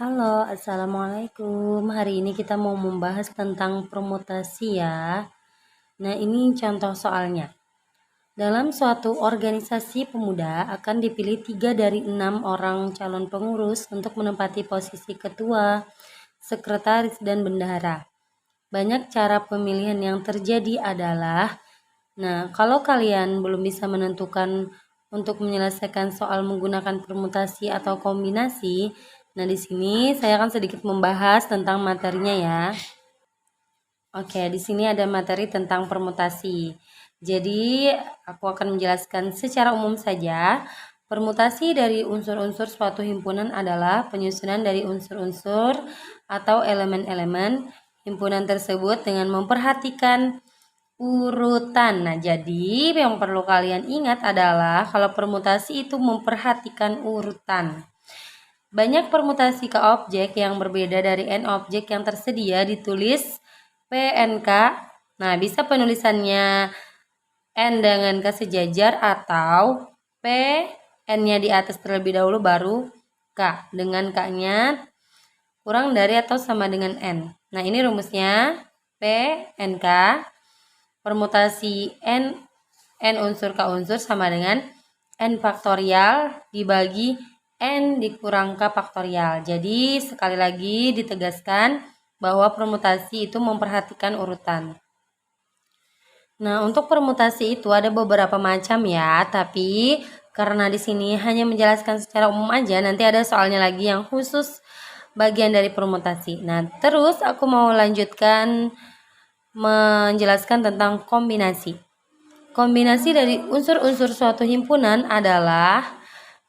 Halo, assalamualaikum. Hari ini kita mau membahas tentang permutasi ya. Nah, ini contoh soalnya. Dalam suatu organisasi pemuda akan dipilih 3 dari 6 orang calon pengurus untuk menempati posisi ketua, sekretaris, dan bendahara. Banyak cara pemilihan yang terjadi adalah, nah, kalau kalian belum bisa menentukan untuk menyelesaikan soal menggunakan permutasi atau kombinasi, nah di sini saya akan sedikit membahas tentang materinya ya. Oke, di sini ada materi tentang permutasi. Jadi, aku akan menjelaskan secara umum saja. Permutasi dari unsur-unsur suatu himpunan adalah penyusunan dari unsur-unsur atau elemen-elemen himpunan tersebut dengan memperhatikan urutan. Nah, jadi yang perlu kalian ingat adalah kalau permutasi itu memperhatikan urutan. Banyak permutasi ke objek yang berbeda dari N objek yang tersedia ditulis PNK. Nah, bisa penulisannya N dengan K sejajar atau P N-nya di atas terlebih dahulu baru K dengan K-nya kurang dari atau sama dengan N. Nah, ini rumusnya PNK permutasi N unsur K unsur sama dengan N faktorial dibagi N dikurang K faktorial. Jadi sekali lagi ditegaskan bahwa permutasi itu memperhatikan urutan. Nah, untuk permutasi itu ada beberapa macam ya, tapi karena di sini hanya menjelaskan secara umum aja, nanti ada soalnya lagi yang khusus bagian dari permutasi. Nah, terus aku mau lanjutkan menjelaskan tentang kombinasi. Kombinasi dari unsur-unsur suatu himpunan adalah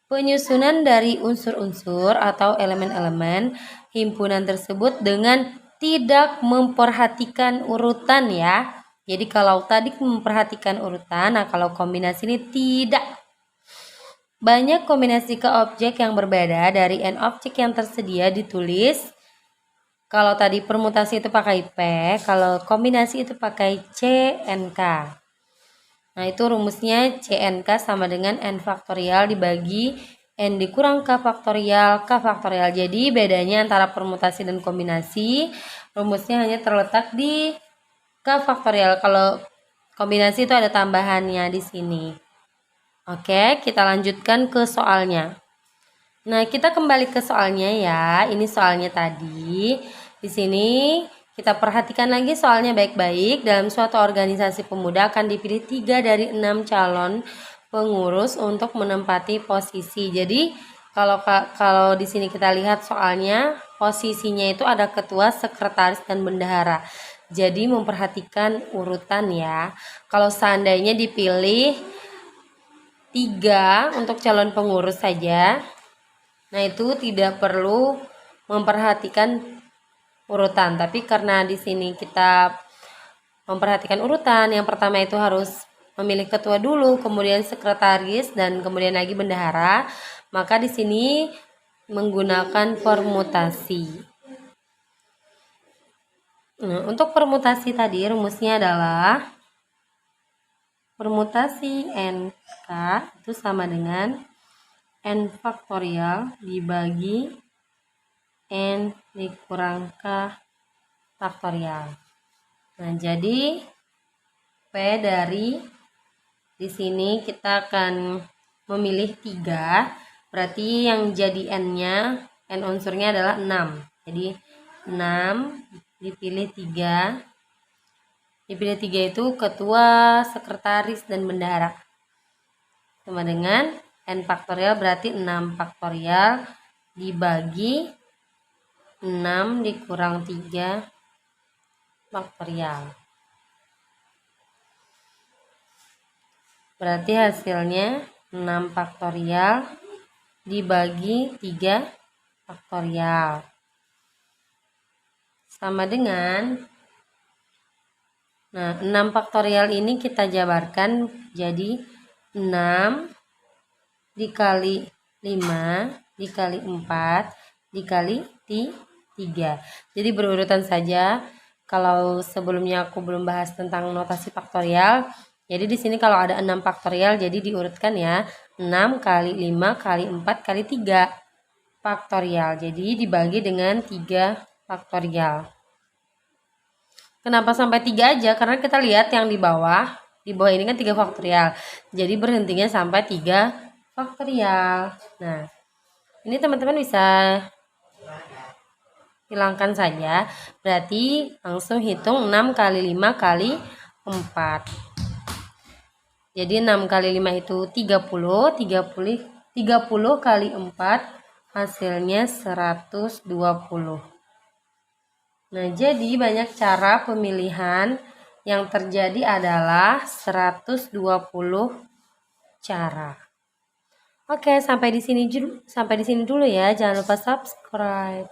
penyusunan dari unsur-unsur atau elemen-elemen himpunan tersebut dengan tidak memperhatikan urutan ya. Jadi kalau tadi memperhatikan urutan, nah kalau kombinasi ini tidak. Banyak kombinasi ke objek yang berbeda dari N objek yang tersedia ditulis. Kalau tadi permutasi itu pakai P, kalau kombinasi itu pakai CNK. Nah, itu rumusnya CNK sama dengan N faktorial dibagi N dikurang K faktorial, K faktorial. Jadi, bedanya antara permutasi dan kombinasi, rumusnya hanya terletak di K faktorial. Kalau kombinasi itu ada tambahannya di sini. Oke, kita lanjutkan ke soalnya. Nah, kita kembali ke soalnya ya. Ini soalnya tadi. Di sini kita perhatikan lagi soalnya baik-baik. Dalam suatu organisasi pemuda akan dipilih 3 dari 6 calon pengurus untuk menempati posisi. Jadi kalau di sini kita lihat soalnya posisinya itu ada ketua, sekretaris, dan bendahara. Jadi memperhatikan urutan ya. Kalau seandainya dipilih 3 untuk calon pengurus saja, nah itu tidak perlu memperhatikan urutan, tapi karena di sini kita memperhatikan urutan, yang pertama itu harus memilih ketua dulu, kemudian sekretaris, dan kemudian lagi bendahara, maka di sini menggunakan permutasi. Nah, untuk permutasi tadi rumusnya adalah permutasi NK itu sama dengan N faktorial dibagi N dikurang K faktorial. Nah, jadi P dari di sini kita akan memilih 3, berarti yang jadi N-nya, N unsurnya adalah 6. Jadi 6 dipilih 3. Dipilih 3 itu ketua, sekretaris, dan bendahara. Sama dengan N faktorial berarti 6 faktorial dibagi 6 dikurang 3 faktorial. Berarti hasilnya 6 faktorial dibagi 3 faktorial. Sama dengan, nah 6 faktorial ini kita jabarkan jadi 6 dikali 5 dikali 4 dikali 3. Jadi berurutan saja. Kalau sebelumnya aku belum bahas tentang notasi faktorial, jadi di sini kalau ada 6 faktorial jadi diurutkan ya. 6 kali 5 kali 4 kali 3. faktorial. Jadi dibagi dengan 3 faktorial. Kenapa sampai 3 aja? Karena kita lihat yang di bawah. Di bawah ini kan 3 faktorial. Jadi berhentinya sampai 3 faktorial. Nah, ini teman-teman bisa hilangkan saja. Berarti langsung hitung 6 kali 5 kali 4. Jadi 6 kali 5 itu 30 kali 4 hasilnya 120. Nah, jadi banyak cara pemilihan, yang terjadi adalah 120 cara. Oke, sampai di sini dulu ya. Jangan lupa subscribe.